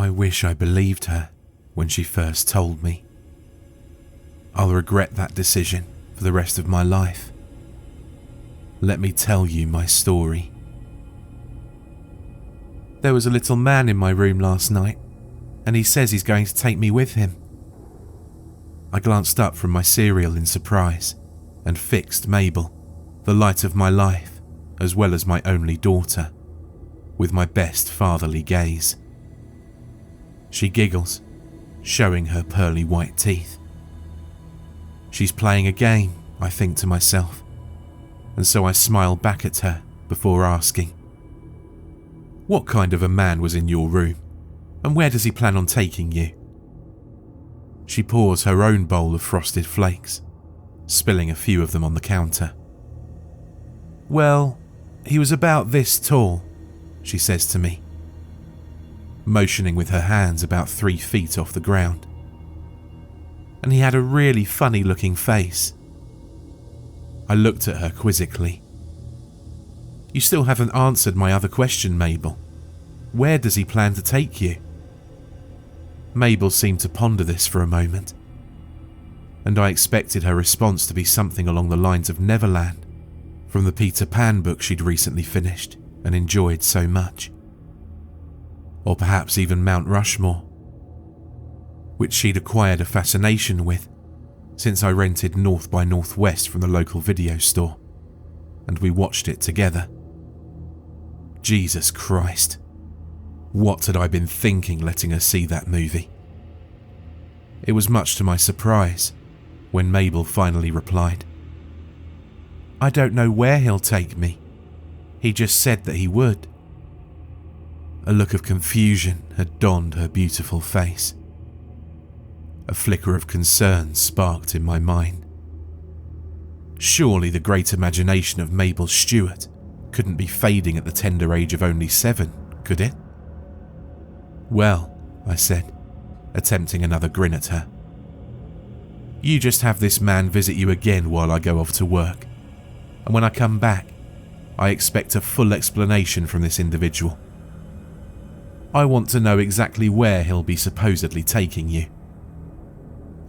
I wish I believed her when she first told me. I'll regret that decision for the rest of my life. Let me tell you my story. There was a little man in my room last night, and he says he's going to take me with him. I glanced up from my cereal in surprise and fixed Mabel, the light of my life, as well as my only daughter, with my best fatherly gaze. She giggles, showing her pearly white teeth. She's playing a game, I think to myself, and so I smile back at her before asking, "What kind of a man was in your room, and where does he plan on taking you?" She pours her own bowl of frosted flakes, spilling a few of them on the counter. "Well, he was about this tall," she says to me, motioning with her hands about 3 feet off the ground. "And he had a really funny looking face." I looked at her quizzically. "You still haven't answered my other question, Mabel. Where does he plan to take you?" Mabel seemed to ponder this for a moment, and I expected her response to be something along the lines of Neverland, from the Peter Pan book she'd recently finished and enjoyed so much. Or perhaps even Mount Rushmore, which she'd acquired a fascination with since I rented North by Northwest from the local video store, and we watched it together. Jesus Christ, what had I been thinking letting her see that movie? It was much to my surprise when Mabel finally replied, "I don't know where he'll take me. He just said that he would." A look of confusion had donned her beautiful face. A flicker of concern sparked in my mind. Surely the great imagination of Mabel Stewart couldn't be fading at the tender age of only 7, could it? "Well," I said, attempting another grin at her, "you just have this man visit you again while I go off to work, and when I come back, I expect a full explanation from this individual. I want to know exactly where he'll be supposedly taking you.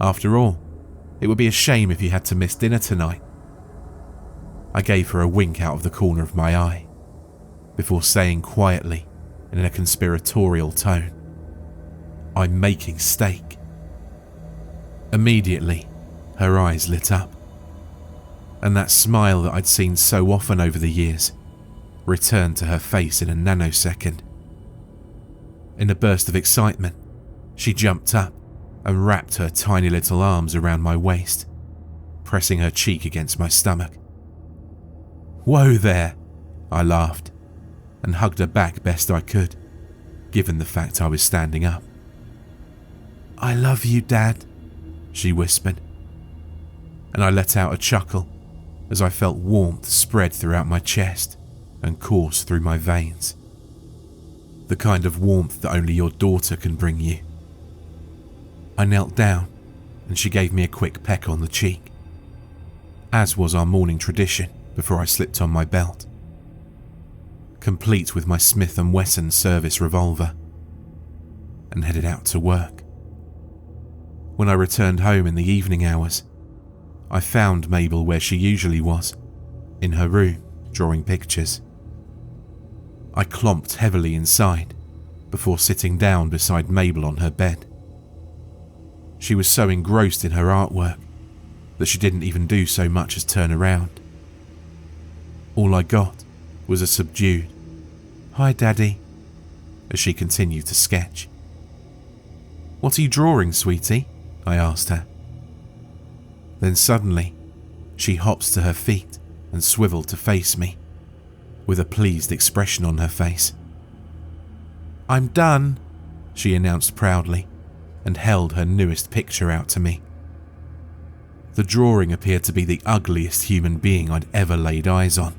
After all, it would be a shame if you had to miss dinner tonight." I gave her a wink out of the corner of my eye, before saying quietly, in a conspiratorial tone, "I'm making steak." Immediately, her eyes lit up, and that smile that I'd seen so often over the years returned to her face in a nanosecond. In a burst of excitement, she jumped up and wrapped her tiny little arms around my waist, pressing her cheek against my stomach. "Whoa there," I laughed, and hugged her back best I could, given the fact I was standing up. "I love you, Dad," she whispered, and I let out a chuckle as I felt warmth spread throughout my chest and course through my veins. The kind of warmth that only your daughter can bring you. I knelt down and she gave me a quick peck on the cheek, as was our morning tradition before I slipped on my belt, complete with my Smith & Wesson service revolver, and headed out to work. When I returned home in the evening hours, I found Mabel where she usually was, in her room, drawing pictures. I clomped heavily inside before sitting down beside Mabel on her bed. She was so engrossed in her artwork that she didn't even do so much as turn around. All I got was a subdued, "Hi, Daddy," as she continued to sketch. "What are you drawing, sweetie?" I asked her. Then suddenly, she hops to her feet and swiveled to face me, with a pleased expression on her face. "I'm done," she announced proudly, and held her newest picture out to me. The drawing appeared to be the ugliest human being I'd ever laid eyes on,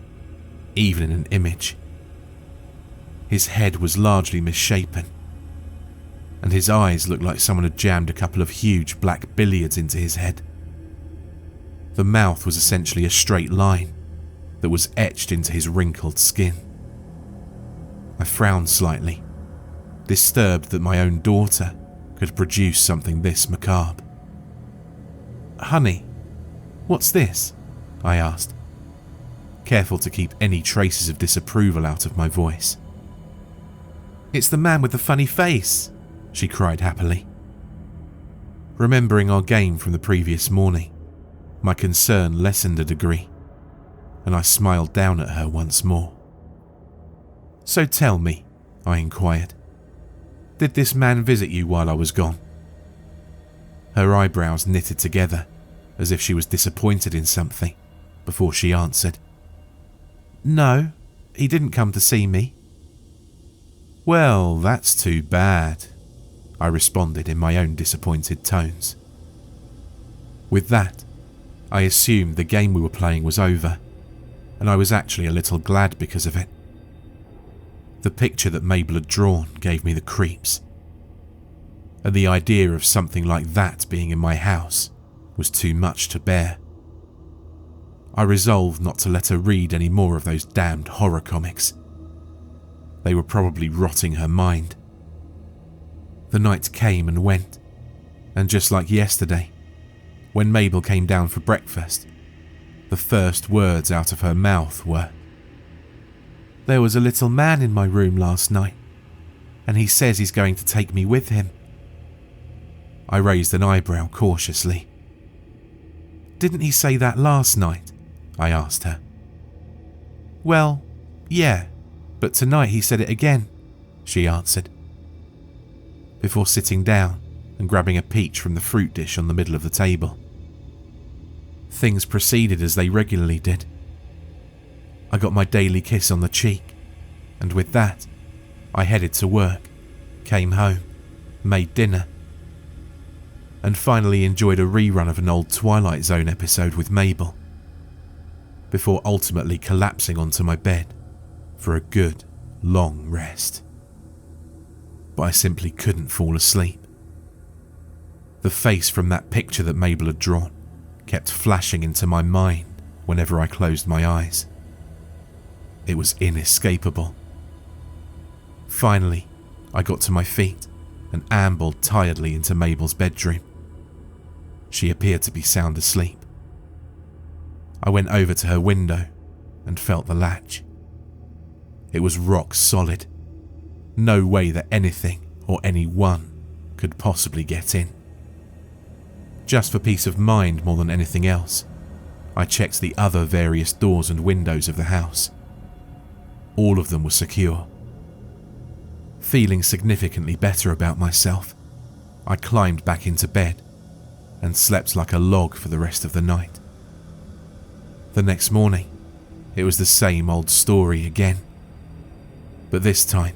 even in an image. His head was largely misshapen, and his eyes looked like someone had jammed a couple of huge black billiards into his head. The mouth was essentially a straight line that was etched into his wrinkled skin. I frowned slightly disturbed that my own daughter could produce something this macabre. "Honey, what's this?" I asked, careful to keep any traces of disapproval out of my voice. "It's the man with the funny face," she cried happily. Remembering our game from the previous morning, my concern lessened a degree, and I smiled down at her once more. "So tell me," I inquired, "did this man visit you while I was gone?" Her eyebrows knitted together as if she was disappointed in something before she answered, "No, he didn't come to see me." "Well, that's too bad," I responded in my own disappointed tones. With that, I assumed the game we were playing was over, and I was actually a little glad because of it. The picture that Mabel had drawn gave me the creeps, and the idea of something like that being in my house was too much to bear. I resolved not to let her read any more of those damned horror comics. They were probably rotting her mind. The night came and went, and just like yesterday, when Mabel came down for breakfast, the first words out of her mouth were, "There was a little man in my room last night, and he says he's going to take me with him." I raised an eyebrow cautiously. "Didn't he say that last night?" I asked her. "Well, yeah, but tonight he said it again," she answered, before sitting down and grabbing a peach from the fruit dish on the middle of the table. Things proceeded as they regularly did. I got my daily kiss on the cheek, and with that, I headed to work, came home, made dinner, and finally enjoyed a rerun of an old Twilight Zone episode with Mabel, before ultimately collapsing onto my bed for a good, long rest. But I simply couldn't fall asleep. The face from that picture that Mabel had drawn kept flashing into my mind whenever I closed my eyes. It was inescapable. Finally, I got to my feet and ambled tiredly into Mabel's bedroom. She appeared to be sound asleep. I went over to her window and felt the latch. It was rock solid. No way that anything or anyone could possibly get in. Just for peace of mind more than anything else, I checked the other various doors and windows of the house. All of them were secure. Feeling significantly better about myself, I climbed back into bed and slept like a log for the rest of the night. The next morning, it was the same old story again. But this time,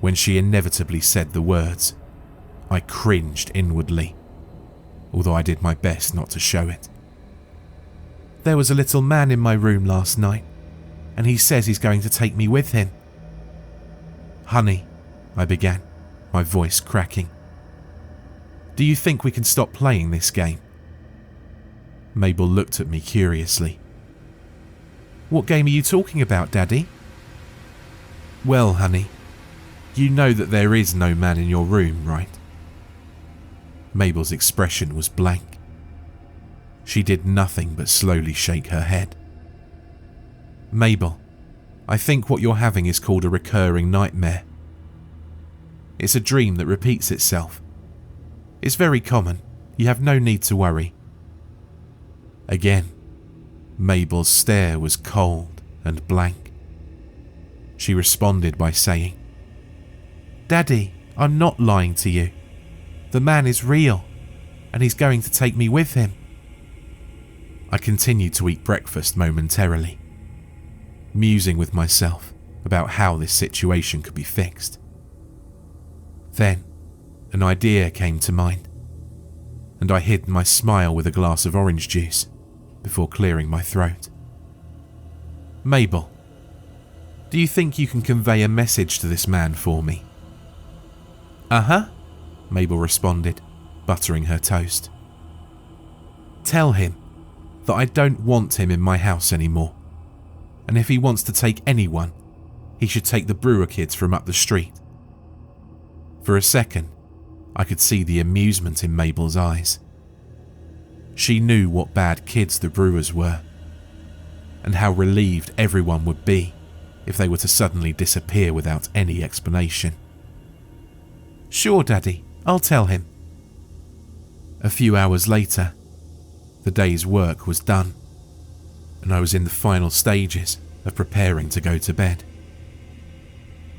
when she inevitably said the words, I cringed inwardly, although I did my best not to show it. "There was a little man in my room last night, and he says he's going to take me with him." "Honey," I began, my voice cracking, "do you think we can stop playing this game?" Mabel looked at me curiously. "What game are you talking about, Daddy?" "Well, honey, you know that there is no man in your room, right?" Mabel's expression was blank. She did nothing but slowly shake her head. "Mabel, I think what you're having is called a recurring nightmare. It's a dream that repeats itself. It's very common. You have no need to worry." Again, Mabel's stare was cold and blank. She responded by saying, "Daddy, I'm not lying to you. The man is real, and he's going to take me with him." I continued to eat breakfast momentarily, musing with myself about how this situation could be fixed. Then, an idea came to mind, and I hid my smile with a glass of orange juice before clearing my throat. "Mabel, do you think you can convey a message to this man for me?" "Uh-huh," Mabel responded, buttering her toast. "Tell him that I don't want him in my house anymore, and if he wants to take anyone, he should take the Brewer kids from up the street. For a second, I could see the amusement in Mabel's eyes. She knew what bad kids the Brewers were, and how relieved everyone would be if they were to suddenly disappear without any explanation. "Sure, Daddy, I'll tell him." A few hours later, the day's work was done, and I was in the final stages of preparing to go to bed.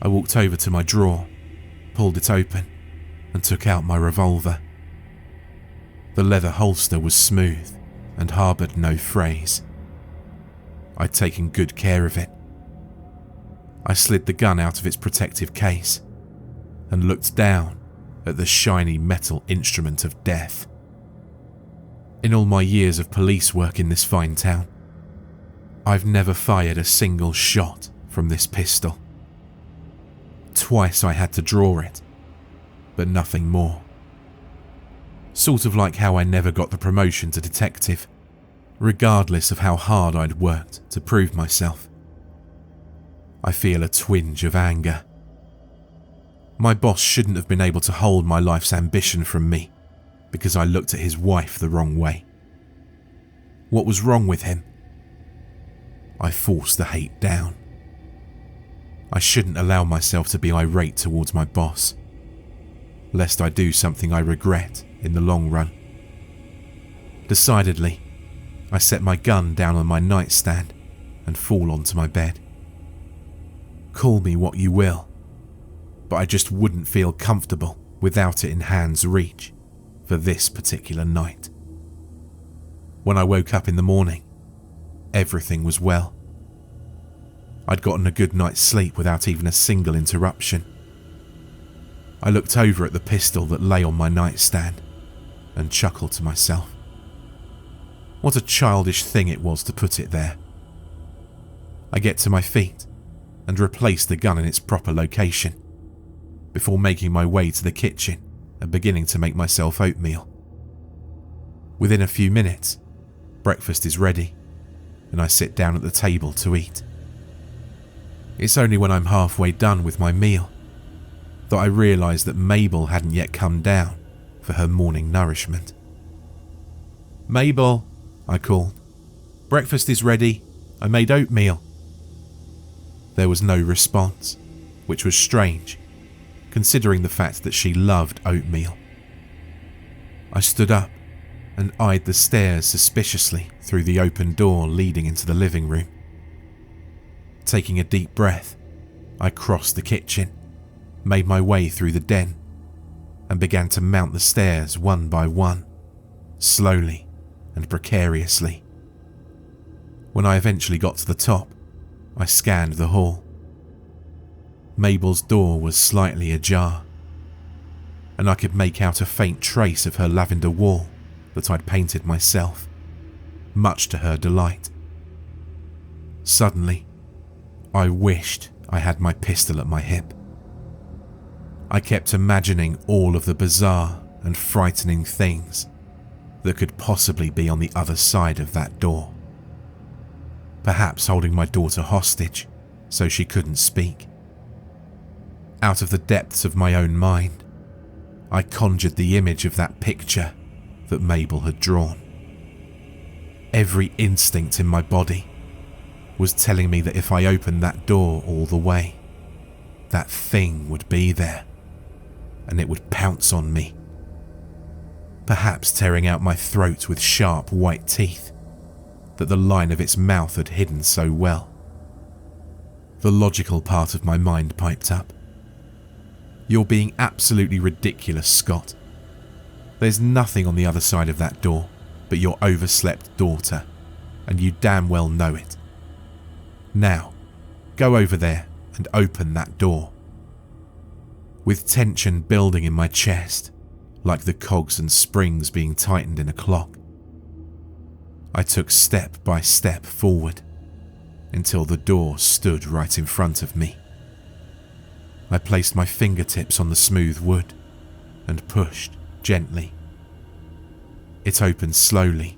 I walked over to my drawer, pulled it open, and took out my revolver. The leather holster was smooth and harboured no frays. I'd taken good care of it. I slid the gun out of its protective case and looked down at the shiny metal instrument of death. In all my years of police work in this fine town, I've never fired a single shot from this pistol. Twice I had to draw it, but nothing more. Sort of like how I never got the promotion to detective, regardless of how hard I'd worked to prove myself. I feel a twinge of anger. My boss shouldn't have been able to hold my life's ambition from me because I looked at his wife the wrong way. What was wrong with him? I forced the hate down. I shouldn't allow myself to be irate towards my boss, lest I do something I regret in the long run. Decidedly, I set my gun down on my nightstand and fall onto my bed. Call me what you will, but I just wouldn't feel comfortable without it in hand's reach for this particular night. When I woke up in the morning, everything was well. I'd gotten a good night's sleep without even a single interruption. I looked over at the pistol that lay on my nightstand and chuckled to myself. What a childish thing it was to put it there. I get to my feet and replace the gun in its proper location before making my way to the kitchen and beginning to make myself oatmeal. Within a few minutes, breakfast is ready and I sit down at the table to eat. It's only when I'm halfway done with my meal that I realise that Mabel hadn't yet come down for her morning nourishment. "Mabel," I called. "Breakfast is ready. I made oatmeal." There was no response, which was strange, considering the fact that she loved oatmeal. I stood up and eyed the stairs suspiciously through the open door leading into the living room. Taking a deep breath, I crossed the kitchen, made my way through the den, and began to mount the stairs one by one, slowly and precariously. When I eventually got to the top, I scanned the hall. Mabel's door was slightly ajar, and I could make out a faint trace of her lavender wall that I'd painted myself, much to her delight. Suddenly, I wished I had my pistol at my hip. I kept imagining all of the bizarre and frightening things that could possibly be on the other side of that door. Perhaps holding my daughter hostage so she couldn't speak. Out of the depths of my own mind, I conjured the image of that picture that Mabel had drawn. Every instinct in my body was telling me that if I opened that door all the way, that thing would be there, and it would pounce on me, perhaps tearing out my throat with sharp white teeth that the line of its mouth had hidden so well. The logical part of my mind piped up. "You're being absolutely ridiculous, Scott. There's nothing on the other side of that door but your overslept daughter, and you damn well know it. Now, go over there and open that door." With tension building in my chest, like the cogs and springs being tightened in a clock, I took step by step forward until the door stood right in front of me. I placed my fingertips on the smooth wood and pushed gently. It opened slowly,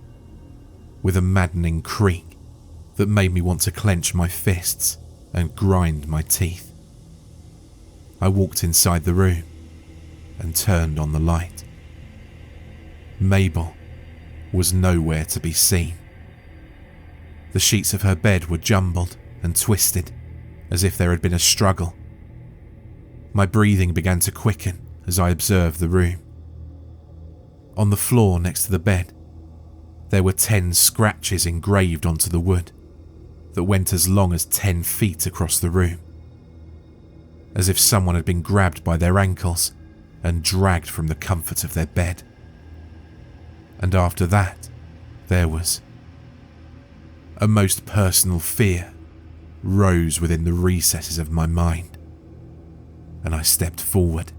with a maddening creak that made me want to clench my fists and grind my teeth. I walked inside the room and turned on the light. Mabel was nowhere to be seen. The sheets of her bed were jumbled and twisted, as if there had been a struggle. My breathing began to quicken as I observed the room. On the floor next to the bed, there were 10 scratches engraved onto the wood that went as long as 10 feet across the room, as if someone had been grabbed by their ankles and dragged from the comfort of their bed. And after that, there was a most personal fear rose within the recesses of my mind, and I stepped forward,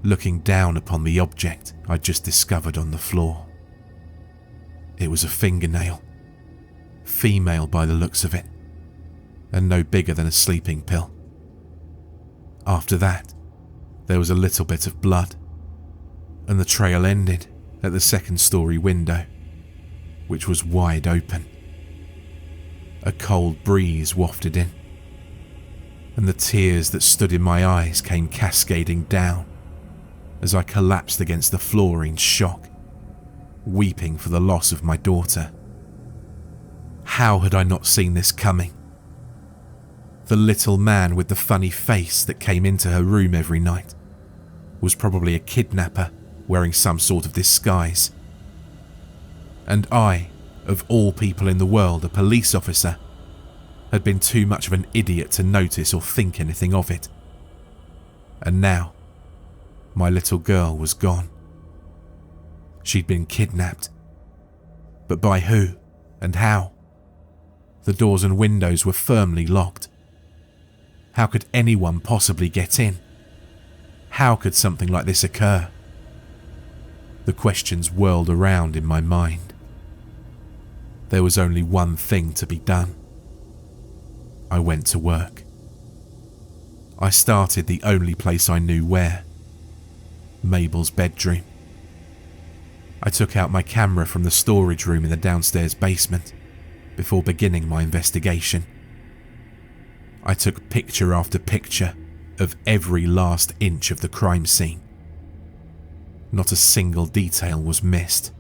looking down upon the object I'd just discovered on the floor. It was a fingernail, female by the looks of it, and no bigger than a sleeping pill. After that, there was a little bit of blood, and the trail ended at the second-story window, which was wide open. A cold breeze wafted in, and the tears that stood in my eyes came cascading down as I collapsed against the floor in shock, weeping for the loss of my daughter. How had I not seen this coming? The little man with the funny face that came into her room every night was probably a kidnapper wearing some sort of disguise. And I, of all people in the world, a police officer, had been too much of an idiot to notice or think anything of it. And now, my little girl was gone. She'd been kidnapped. But by who and how? The doors and windows were firmly locked. How could anyone possibly get in? How could something like this occur? The questions whirled around in my mind. There was only one thing to be done. I went to work. I started the only place I knew where, Mabel's bedroom. I took out my camera from the storage room in the downstairs basement before beginning my investigation. I took picture after picture of every last inch of the crime scene. Not a single detail was missed.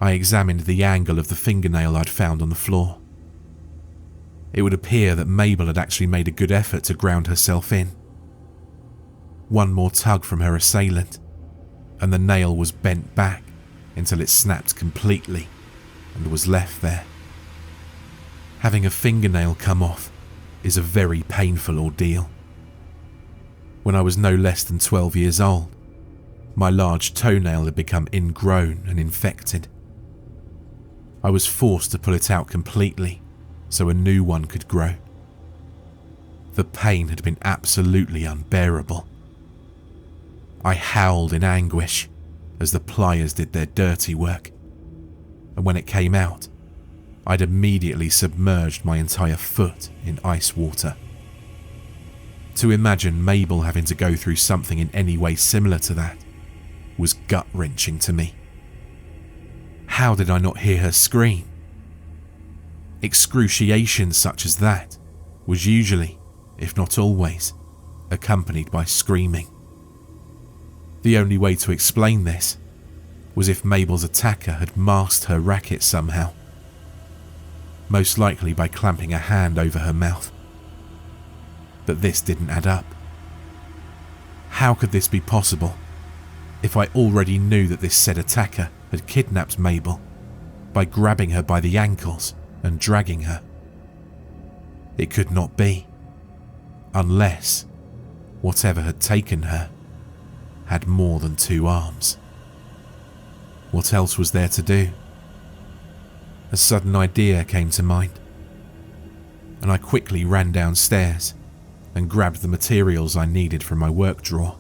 I examined the angle of the fingernail I'd found on the floor. It would appear that Mabel had actually made a good effort to ground herself in. One more tug from her assailant, and the nail was bent back until it snapped completely and was left there. Having a fingernail come off is a very painful ordeal. When I was no less than 12 years old, my large toenail had become ingrown and infected. I was forced to pull it out completely so a new one could grow. The pain had been absolutely unbearable. I howled in anguish as the pliers did their dirty work, and when it came out, I'd immediately submerged my entire foot in ice water. To imagine Mabel having to go through something in any way similar to that was gut-wrenching to me. How did I not hear her scream? Excruciation such as that was usually, if not always, accompanied by screaming. The only way to explain this was if Mabel's attacker had masked her racket somehow, most likely by clamping a hand over her mouth. But this didn't add up. How could this be possible if I already knew that this said attacker had kidnapped Mabel by grabbing her by the ankles and dragging her? It could not be, unless whatever had taken her had more than 2 arms. What else was there to do? A sudden idea came to mind, and I quickly ran downstairs and grabbed the materials I needed from my work drawer.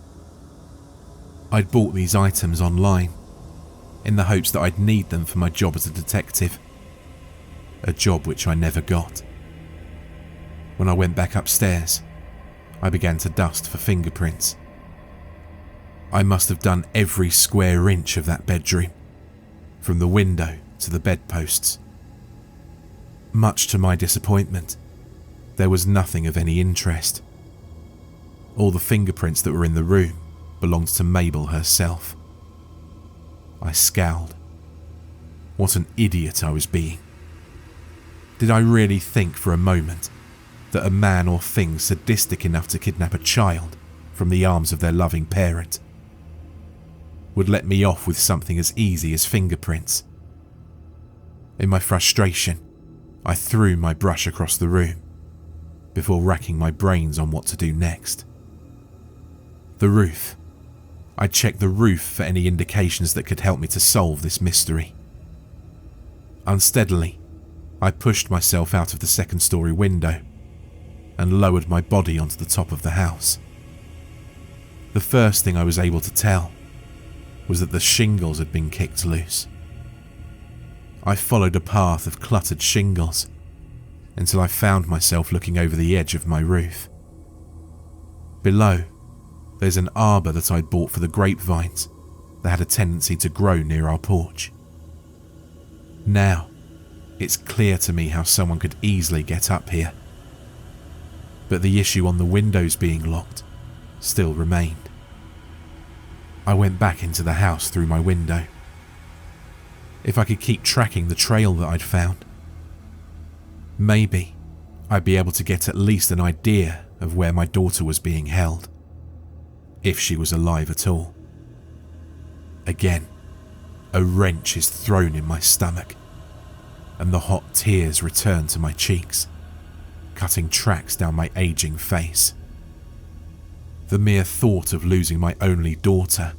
I'd bought these items online in the hopes that I'd need them for my job as a detective, a job which I never got. When I went back upstairs, I began to dust for fingerprints. I must have done every square inch of that bedroom, from the window to the bedposts. Much to my disappointment, there was nothing of any interest. All the fingerprints that were in the room belonged to Mabel herself. I scowled. What an idiot I was being. Did I really think for a moment that a man or thing sadistic enough to kidnap a child from the arms of their loving parent would let me off with something as easy as fingerprints? In my frustration, I threw my brush across the room before racking my brains on what to do next. The roof. I checked the roof for any indications that could help me to solve this mystery. Unsteadily, I pushed myself out of the second-story window and lowered my body onto the top of the house. The first thing I was able to tell was that the shingles had been kicked loose. I followed a path of cluttered shingles until I found myself looking over the edge of my roof. Below, there's an arbour that I'd bought for the grapevines that had a tendency to grow near our porch. Now, it's clear to me how someone could easily get up here. But the issue on the windows being locked still remained. I went back into the house through my window. If I could keep tracking the trail that I'd found, maybe I'd be able to get at least an idea of where my daughter was being held, if she was alive at all. Again, a wrench is thrown in my stomach, and the hot tears return to my cheeks, cutting tracks down my aging face. The mere thought of losing my only daughter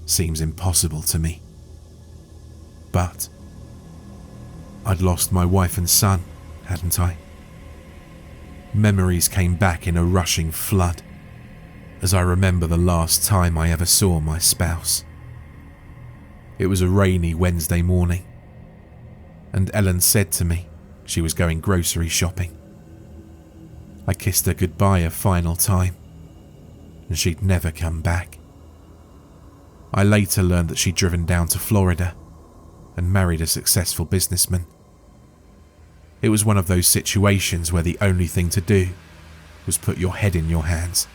seems impossible to me. But I'd lost my wife and son, hadn't I? Memories came back in a rushing flood as I remember the last time I ever saw my spouse. It was a rainy Wednesday morning, and Ellen said to me she was going grocery shopping. I kissed her goodbye a final time, and she'd never come back. I later learned that she'd driven down to Florida and married a successful businessman. It was one of those situations where the only thing to do was put your head in your hands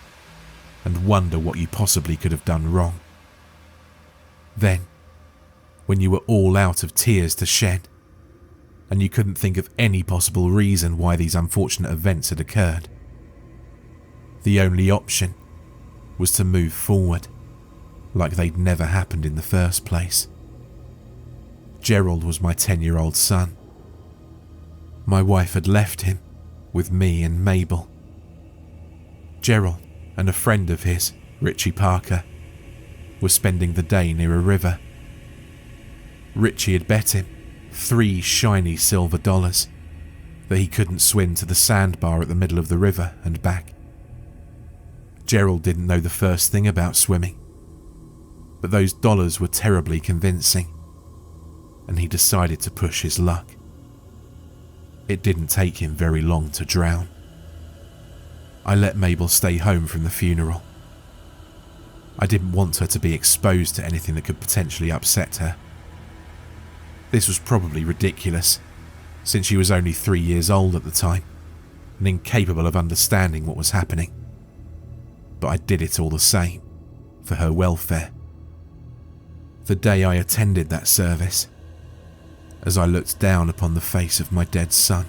and wonder what you possibly could have done wrong. Then, when you were all out of tears to shed, and you couldn't think of any possible reason why these unfortunate events had occurred, the only option was to move forward, like they'd never happened in the first place. Gerald was my 10-year-old son. My wife had left him with me and Mabel. Gerald and a friend of his, Richie Parker, were spending the day near a river. Richie had bet him 3 shiny silver dollars that he couldn't swim to the sandbar at the middle of the river and back. Gerald didn't know the first thing about swimming, but those dollars were terribly convincing, and he decided to push his luck. It didn't take him very long to drown. I let Mabel stay home from the funeral. I didn't want her to be exposed to anything that could potentially upset her. This was probably ridiculous, since she was only 3 years old at the time and incapable of understanding what was happening. But I did it all the same, for her welfare. The day I attended that service, as I looked down upon the face of my dead son,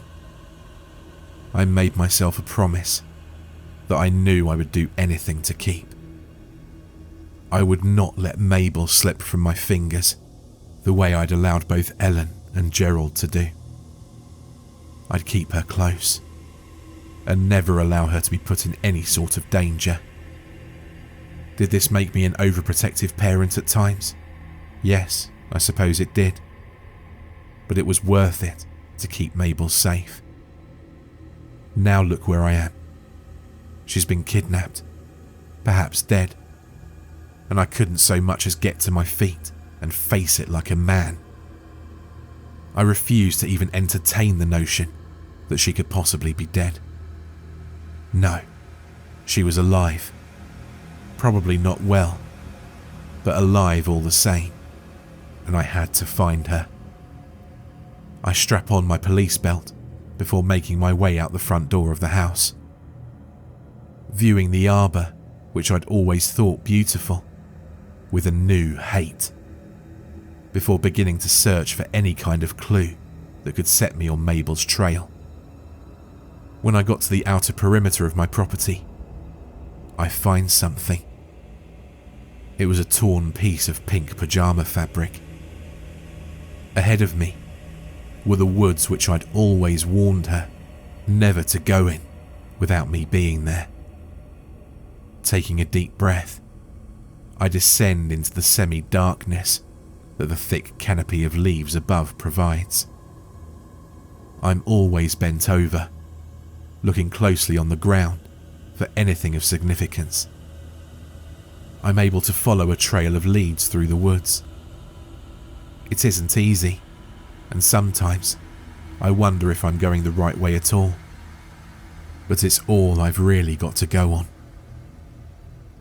I made myself a promise that I knew I would do anything to keep. I would not let Mabel slip from my fingers the way I'd allowed both Ellen and Gerald to do. I'd keep her close and never allow her to be put in any sort of danger. Did this make me an overprotective parent at times? Yes, I suppose it did. But it was worth it to keep Mabel safe. Now look where I am. She's been kidnapped, perhaps dead, and I couldn't so much as get to my feet and face it like a man. I refused to even entertain the notion that she could possibly be dead. No, she was alive. Probably not well, but alive all the same, and I had to find her. I strap on my police belt before making my way out the front door of the house. Viewing the arbour, which I'd always thought beautiful, with a new hate, before beginning to search for any kind of clue that could set me on Mabel's trail. When I got to the outer perimeter of my property, I find something. It was a torn piece of pink pajama fabric. Ahead of me were the woods which I'd always warned her never to go in without me being there. Taking a deep breath, I descend into the semi-darkness that the thick canopy of leaves above provides. I'm always bent over, looking closely on the ground for anything of significance. I'm able to follow a trail of leads through the woods. It isn't easy, and sometimes I wonder if I'm going the right way at all. But it's all I've really got to go on.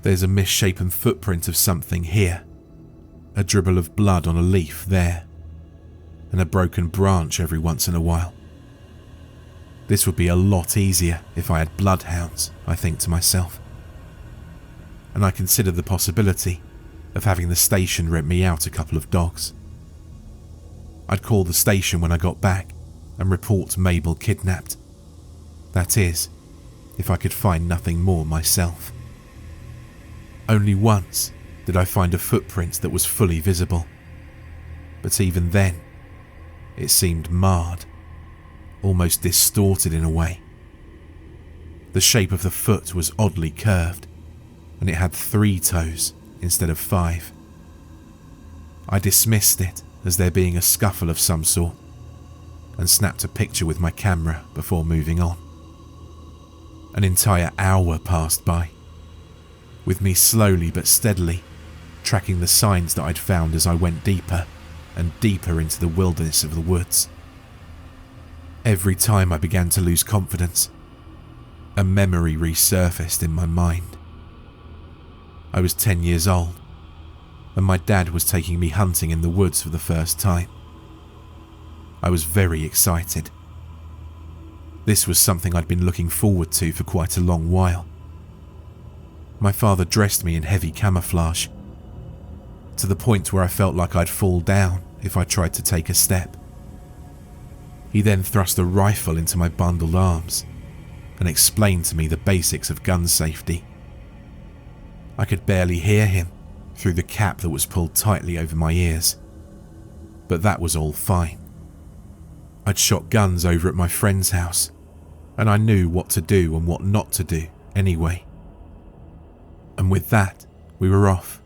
There's a misshapen footprint of something here, a dribble of blood on a leaf there, and a broken branch every once in a while. This would be a lot easier if I had bloodhounds, I think to myself. And I consider the possibility of having the station rent me out a couple of dogs. I'd call the station when I got back and report Mabel kidnapped. That is, if I could find nothing more myself. Only once did I find a footprint that was fully visible, but even then, it seemed marred, almost distorted in a way. The shape of the foot was oddly curved, and it had 3 toes instead of 5. I dismissed it as there being a scuffle of some sort, and snapped a picture with my camera before moving on. An entire hour passed by, with me slowly but steadily tracking the signs that I'd found as I went deeper and deeper into the wilderness of the woods. Every time I began to lose confidence, a memory resurfaced in my mind. I was 10 years old, and my dad was taking me hunting in the woods for the first time. I was very excited. This was something I'd been looking forward to for quite a long while. My father dressed me in heavy camouflage, to the point where I felt like I'd fall down if I tried to take a step. He then thrust a rifle into my bundled arms and explained to me the basics of gun safety. I could barely hear him through the cap that was pulled tightly over my ears, but that was all fine. I'd shot guns over at my friend's house, and I knew what to do and what not to do anyway. And with that, we were off.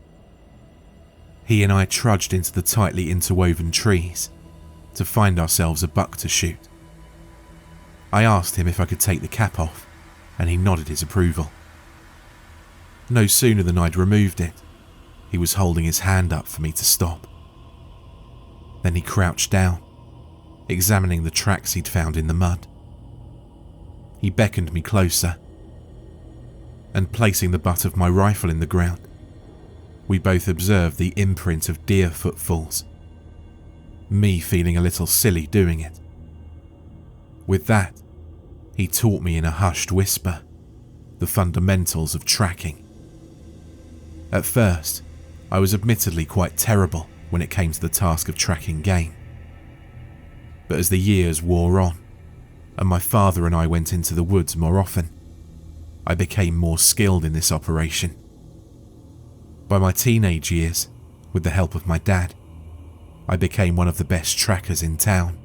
He and I trudged into the tightly interwoven trees to find ourselves a buck to shoot. I asked him if I could take the cap off, and he nodded his approval. No sooner than I'd removed it, he was holding his hand up for me to stop. Then he crouched down, examining the tracks he'd found in the mud. He beckoned me closer, and placing the butt of my rifle in the ground, we both observed the imprint of deer footfalls, me feeling a little silly doing it. With that, he taught me in a hushed whisper the fundamentals of tracking. At first, I was admittedly quite terrible when it came to the task of tracking game. But as the years wore on, and my father and I went into the woods more often, I became more skilled in this operation. By my teenage years, with the help of my dad, I became one of the best trackers in town.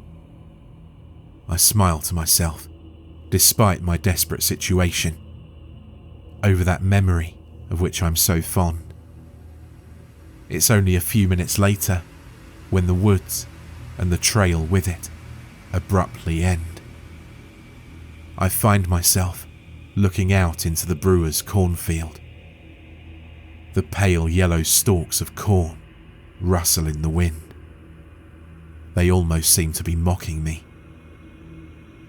I smiled to myself, despite my desperate situation, over that memory of which I'm so fond. It's only a few minutes later when the woods, and the trail with it, abruptly end. I find myself looking out into the Brewer's cornfield. The pale yellow stalks of corn rustle in the wind. They almost seem to be mocking me.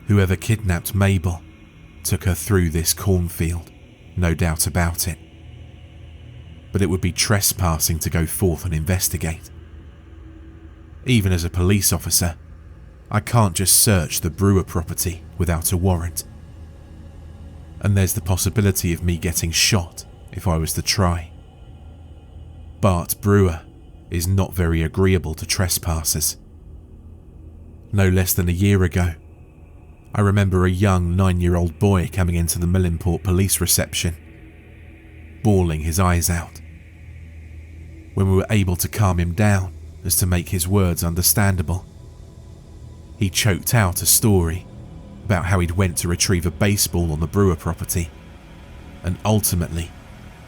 Whoever kidnapped Mabel took her through this cornfield, no doubt about it. But it would be trespassing to go forth and investigate. Even as a police officer, I can't just search the Brewer property without a warrant. And there's the possibility of me getting shot if I was to try. Bart Brewer is not very agreeable to trespassers. No less than a year ago, I remember a young 9-year-old boy coming into the Millenport police reception, bawling his eyes out. When we were able to calm him down as to make his words understandable, he choked out a story about how he'd went to retrieve a baseball on the Brewer property and ultimately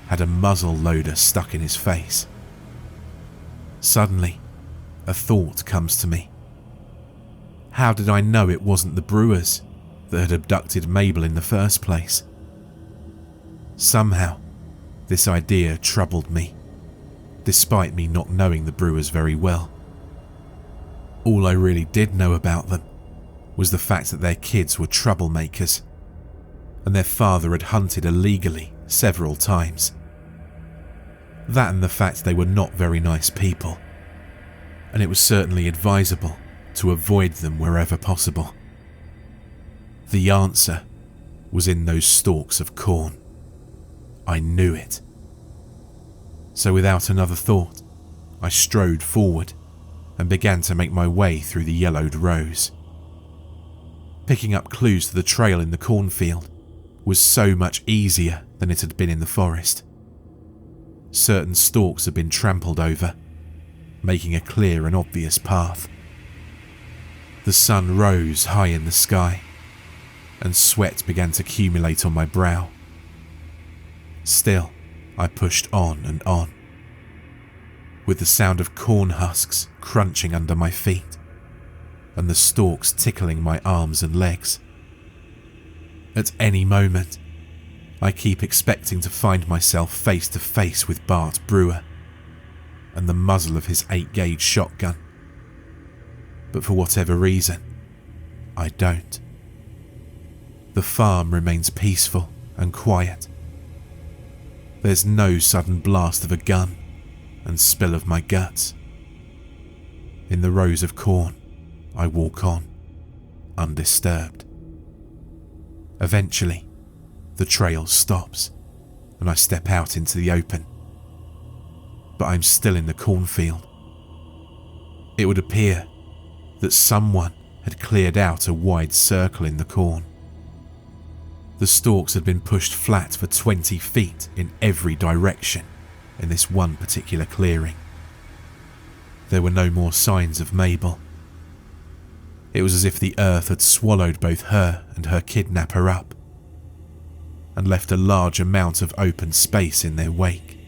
had a muzzle loader stuck in his face. Suddenly, a thought comes to me. How did I know it wasn't the Brewers that had abducted Mabel in the first place? Somehow, this idea troubled me, despite me not knowing the Brewers very well. All I really did know about them was the fact that their kids were troublemakers, and their father had hunted illegally several times. That and the fact they were not very nice people, and it was certainly advisable to avoid them wherever possible. The answer was in those stalks of corn. I knew it. So without another thought, I strode forward and began to make my way through the yellowed rows. Picking up clues to the trail in the cornfield was so much easier than it had been in the forest. Certain stalks had been trampled over, making a clear and obvious path. The sun rose high in the sky, and sweat began to accumulate on my brow. Still, I pushed on and on, with the sound of corn husks crunching under my feet, and the stalks tickling my arms and legs. At any moment, I keep expecting to find myself face to face with Bart Brewer and the muzzle of his 8-gauge shotgun. But for whatever reason, I don't. The farm remains peaceful and quiet. There's no sudden blast of a gun and spill of my guts. In the rows of corn, I walk on, undisturbed. Eventually, the trail stops and I step out into the open. But I'm still in the cornfield. It would appear that someone had cleared out a wide circle in the corn. The stalks had been pushed flat for 20 feet in every direction in this one particular clearing. There were no more signs of Mabel. It was as if the earth had swallowed both her and her kidnapper up and left a large amount of open space in their wake.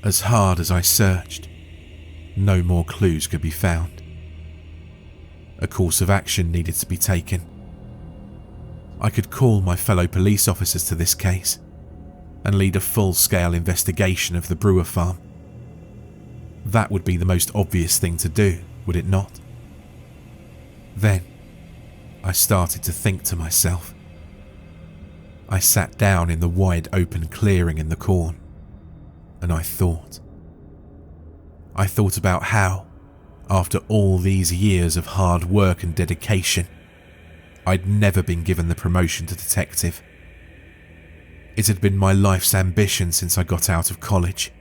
As hard as I searched, no more clues could be found. A course of action needed to be taken. I could call my fellow police officers to this case and lead a full-scale investigation of the Brewer farm. That would be the most obvious thing to do, would it not? Then, I started to think to myself. I sat down in the wide open clearing in the corn, and I thought. I thought about how, after all these years of hard work and dedication, I'd never been given the promotion to detective. It had been my life's ambition since I got out of college.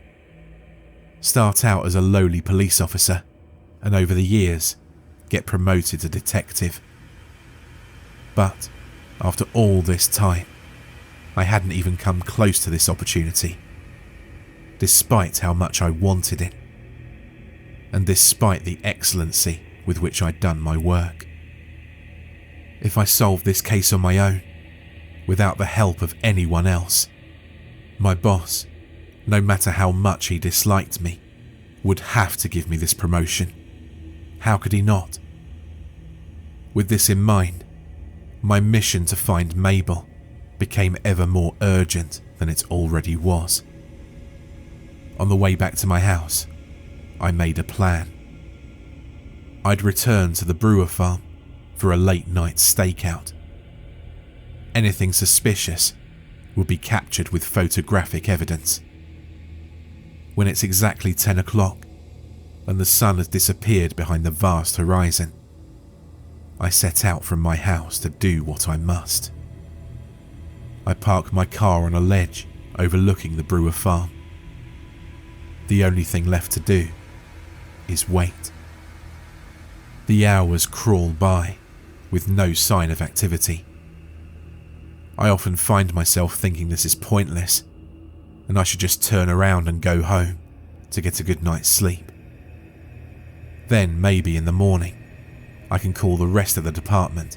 Start out as a lowly police officer, and over the years, get promoted to detective. But, after all this time, I hadn't even come close to this opportunity, despite how much I wanted it, and despite the excellency with which I'd done my work. If I solved this case on my own, without the help of anyone else, my boss, no matter how much he disliked me, would have to give me this promotion. How could he not? With this in mind, my mission to find Mabel became ever more urgent than it already was. On the way back to my house, I made a plan. I'd return to the Brewer farm for a late-night stakeout. Anything suspicious would be captured with photographic evidence. When it's exactly 10 o'clock and the sun has disappeared behind the vast horizon, I set out from my house to do what I must. I park my car on a ledge overlooking the Brewer farm. The only thing left to do is wait. The hours crawl by with no sign of activity. I often find myself thinking this is pointless and I should just turn around and go home to get a good night's sleep. Then maybe in the morning I can call the rest of the department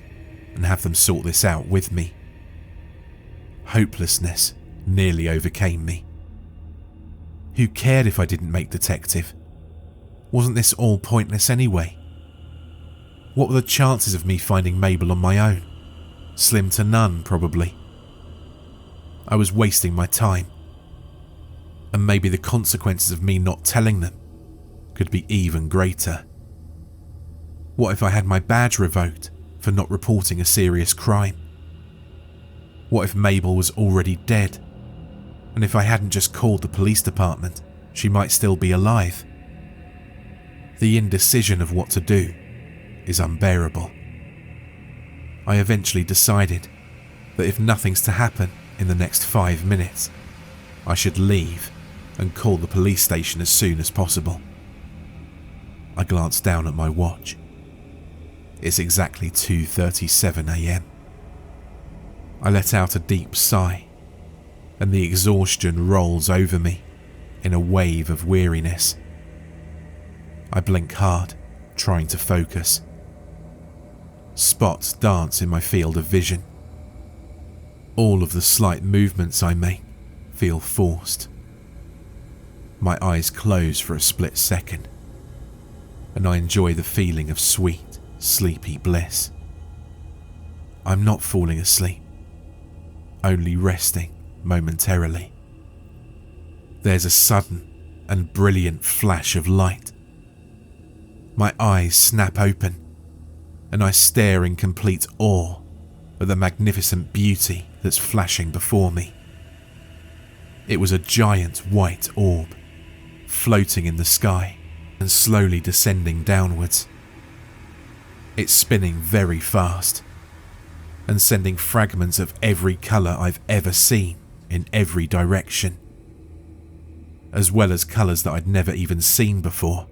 and have them sort this out with me. Hopelessness nearly overcame me. Who cared if I didn't make detective? Wasn't this all pointless anyway? What were the chances of me finding Mabel on my own? Slim to none, probably. I was wasting my time. And maybe the consequences of me not telling them could be even greater. What if I had my badge revoked for not reporting a serious crime? What if Mabel was already dead? And if I hadn't just called the police department, she might still be alive. The indecision of what to do is unbearable. I eventually decided that if nothing's to happen in the next 5 minutes, I should leave and call the police station as soon as possible. I glanced down at my watch. It's exactly 2:37 a.m. I let out a deep sigh, and the exhaustion rolls over me in a wave of weariness. I blink hard, trying to focus. Spots dance in my field of vision. All of the slight movements I make feel forced. My eyes close for a split second, and I enjoy the feeling of sweet, sleepy bliss. I'm not falling asleep, only resting momentarily. There's a sudden and brilliant flash of light. My eyes snap open, and I stare in complete awe at the magnificent beauty that's flashing before me. It was a giant white orb, floating in the sky and slowly descending downwards. It's spinning very fast and sending fragments of every colour I've ever seen in every direction, as well as colours that I'd never even seen before.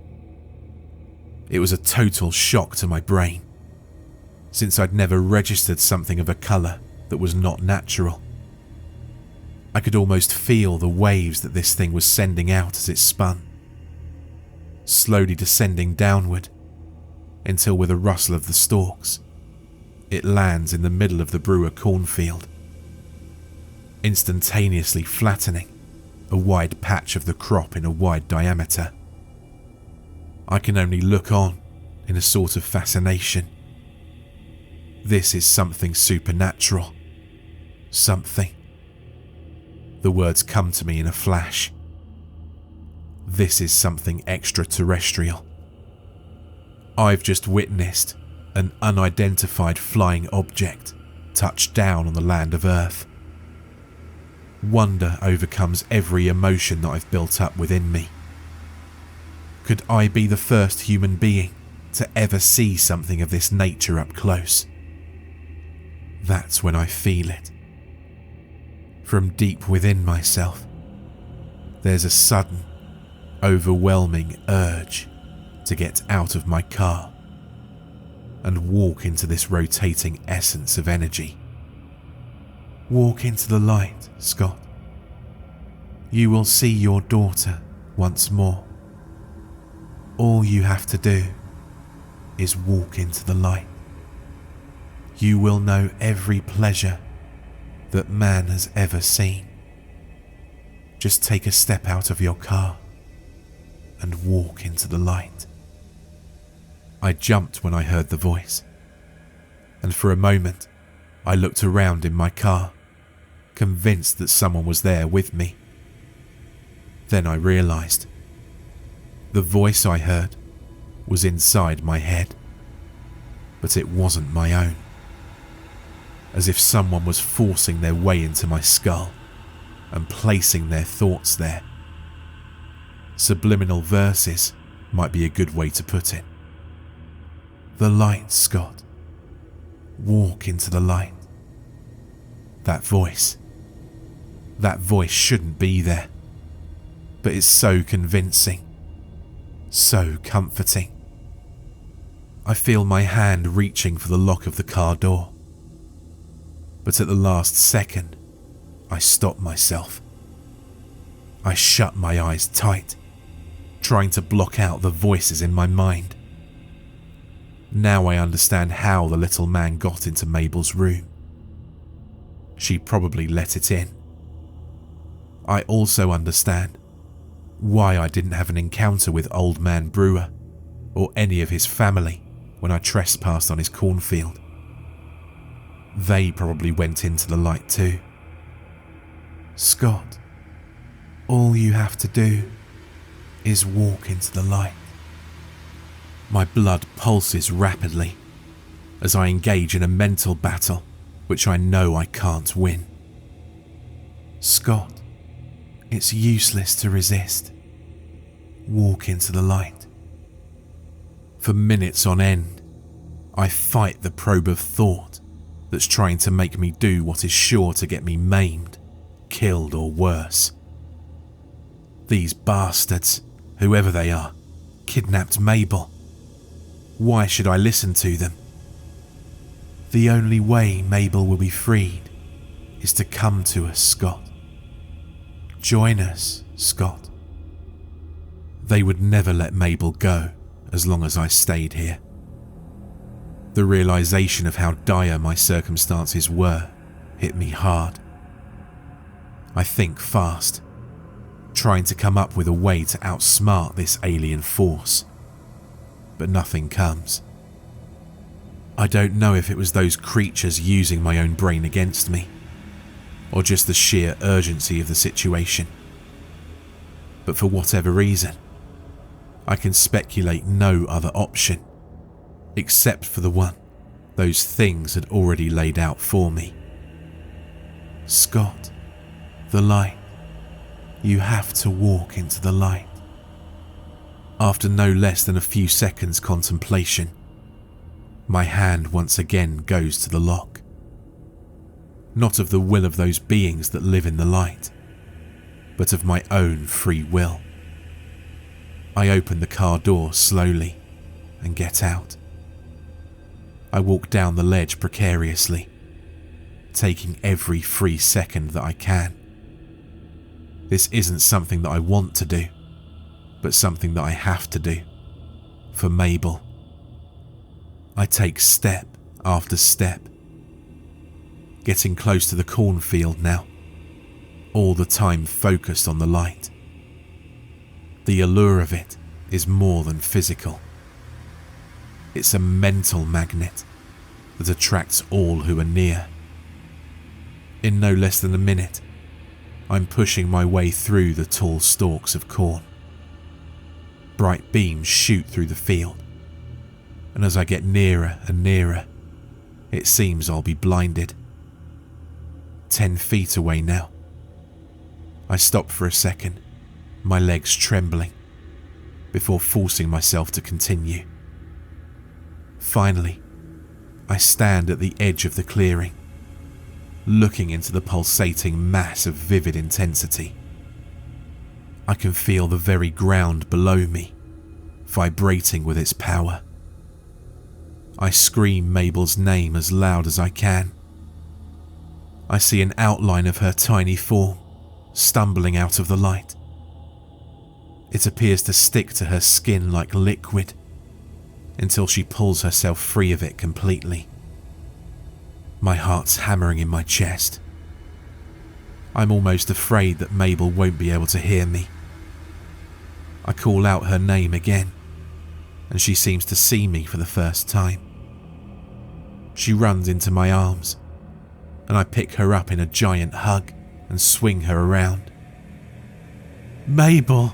It was a total shock to my brain, since I'd never registered something of a colour that was not natural. I could almost feel the waves that this thing was sending out as it spun, slowly descending downward until, with a rustle of the stalks, it lands in the middle of the Brewer cornfield, instantaneously flattening a wide patch of the crop in a wide diameter. I can only look on in a sort of fascination. This is something supernatural. Something. The words come to me in a flash. This is something extraterrestrial. I've just witnessed an unidentified flying object touch down on the land of Earth. Wonder overcomes every emotion that I've built up within me. Could I be the first human being to ever see something of this nature up close? That's when I feel it. From deep within myself, there's a sudden, overwhelming urge to get out of my car and walk into this rotating essence of energy. Walk into the light, Scott. You will see your daughter once more. All you have to do is walk into the light. You will know every pleasure that man has ever seen. Just take a step out of your car and walk into the light. I jumped when I heard the voice, and for a moment I looked around in my car, convinced that someone was there with me. Then I realized the voice I heard was inside my head, but it wasn't my own. As if someone was forcing their way into my skull and placing their thoughts there. Subliminal verses might be a good way to put it. The light, Scott. Walk into the light. That voice shouldn't be there. but it's so convincing, so comforting. I feel my hand reaching for the lock of the car door, but at the last second, I stop myself. I shut my eyes tight, trying to block out the voices in my mind. Now I understand how the little man got into Mabel's room. She probably let it in. I also understand why I didn't have an encounter with old man Brewer or any of his family when I trespassed on his cornfield. They probably went into the light too. Scott, all you have to do is walk into the light. My blood pulses rapidly as I engage in a mental battle which I know I can't win. Scott, it's useless to resist. Walk into the light. For minutes on end, I fight the probe of thought that's trying to make me do what is sure to get me maimed, killed, or worse. These bastards, whoever they are, kidnapped Mabel. Why should I listen to them? The only way Mabel will be freed is to come to us, Scott. Join us, Scott. They would never let Mabel go as long as I stayed here. The realization of how dire my circumstances were hit me hard. I think fast, trying to come up with a way to outsmart this alien force. But nothing comes. I don't know if it was those creatures using my own brain against me, or just the sheer urgency of the situation. But for whatever reason, I can speculate no other option, except for the one those things had already laid out for me. Scott, the light. You have to walk into the light. After no less than a few seconds' contemplation, my hand once again goes to the lock. Not of the will of those beings that live in the light, but of my own free will. I open the car door slowly and get out. I walk down the ledge precariously, taking every free second that I can. This isn't something that I want to do, but something that I have to do, for Mabel. I take step after step, getting close to the cornfield now, all the time focused on the light. The allure of it is more than physical. It's a mental magnet that attracts all who are near. In no less than a minute, I'm pushing my way through the tall stalks of corn. Bright beams shoot through the field, and as I get nearer and nearer, it seems I'll be blinded. 10 feet away now. I stop for a second, my legs trembling, before forcing myself to continue. Finally, I stand at the edge of the clearing, looking into the pulsating mass of vivid intensity. I can feel the very ground below me, vibrating with its power. I scream Mabel's name as loud as I can. I see an outline of her tiny form, stumbling out of the light. It appears to stick to her skin like liquid, until she pulls herself free of it completely. My heart's hammering in my chest. I'm almost afraid that Mabel won't be able to hear me. I call out her name again, and she seems to see me for the first time. She runs into my arms, and I pick her up in a giant hug and swing her around. Mabel,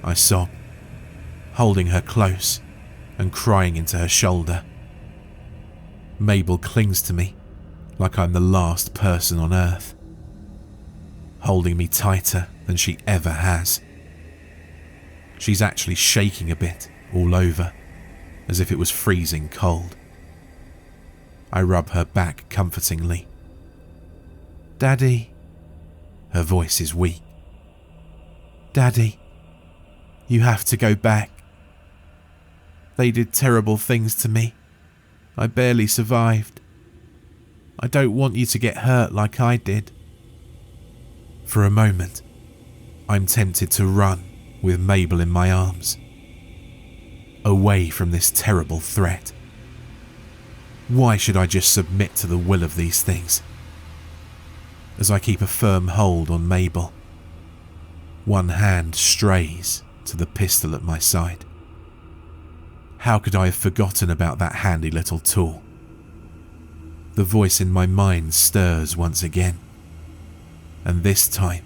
I sob, holding her close and crying into her shoulder. Mabel clings to me like I'm the last person on earth, holding me tighter than she ever has. She's actually shaking a bit all over, as if it was freezing cold. I rub her back comfortingly. Daddy. Her voice is weak. "Daddy, you have to go back. They did terrible things to me. I barely survived. I don't want you to get hurt like I did." For a moment, I'm tempted to run with Mabel in my arms, away from this terrible threat. Why should I just submit to the will of these things? As I keep a firm hold on Mabel, one hand strays to the pistol at my side. How could I have forgotten about that handy little tool? The voice in my mind stirs once again, and this time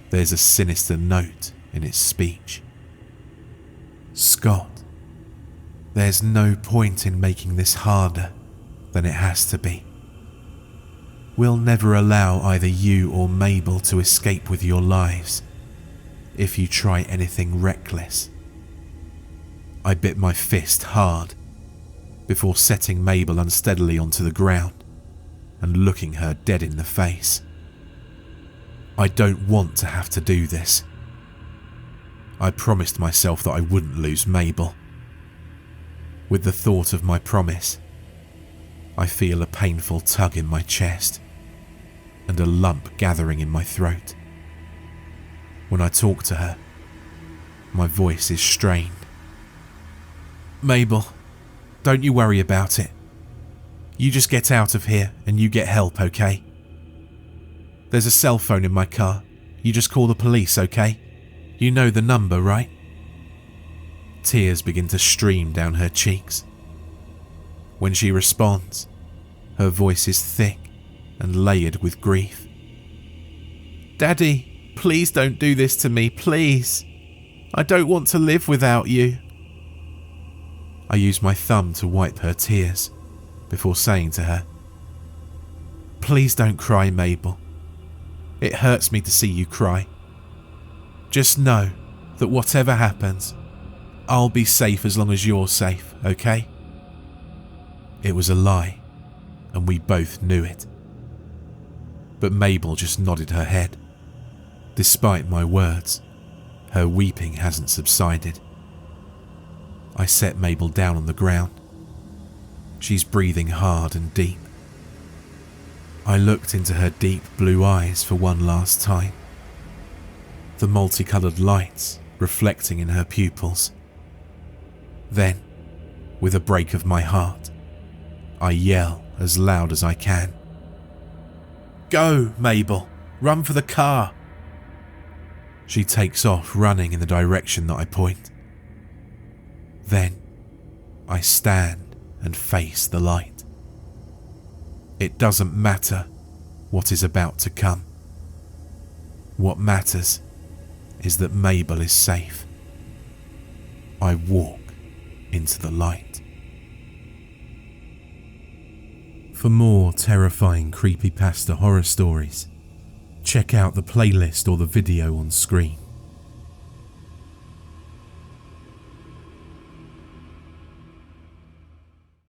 there's a sinister note in its speech. "Scott, there's no point in making this harder than it has to be. We'll never allow either you or Mabel to escape with your lives if you try anything reckless." I bit my fist hard before setting Mabel unsteadily onto the ground and looking her dead in the face. I don't want to have to do this. I promised myself that I wouldn't lose Mabel. With the thought of my promise, I feel a painful tug in my chest and a lump gathering in my throat. When I talk to her, my voice is strained. "Mabel, don't you worry about it. You just get out of here and you get help, okay? There's a cell phone in my car. You just call the police, okay? You know the number, right?" Tears begin to stream down her cheeks. When she responds, her voice is thick and layered with grief. "Daddy, please don't do this to me, please. I don't want to live without you." I use my thumb to wipe her tears before saying to her, "Please don't cry, Mabel. It hurts me to see you cry. Just know that whatever happens, I'll be safe as long as you're safe, okay?" It was a lie, and we both knew it. But Mabel just nodded her head. Despite my words, her weeping hasn't subsided. I set Mabel down on the ground. She's breathing hard and deep. I looked into her deep blue eyes for one last time, the multicoloured lights reflecting in her pupils. Then, with a break of my heart, I yell as loud as I can. "Go, Mabel! Run for the car!" She takes off running in the direction that I point. Then, I stand and face the light. It doesn't matter what is about to come. What matters is that Mabel is safe. I walk into the light. For more terrifying creepypasta horror stories, check out the playlist or the video on screen.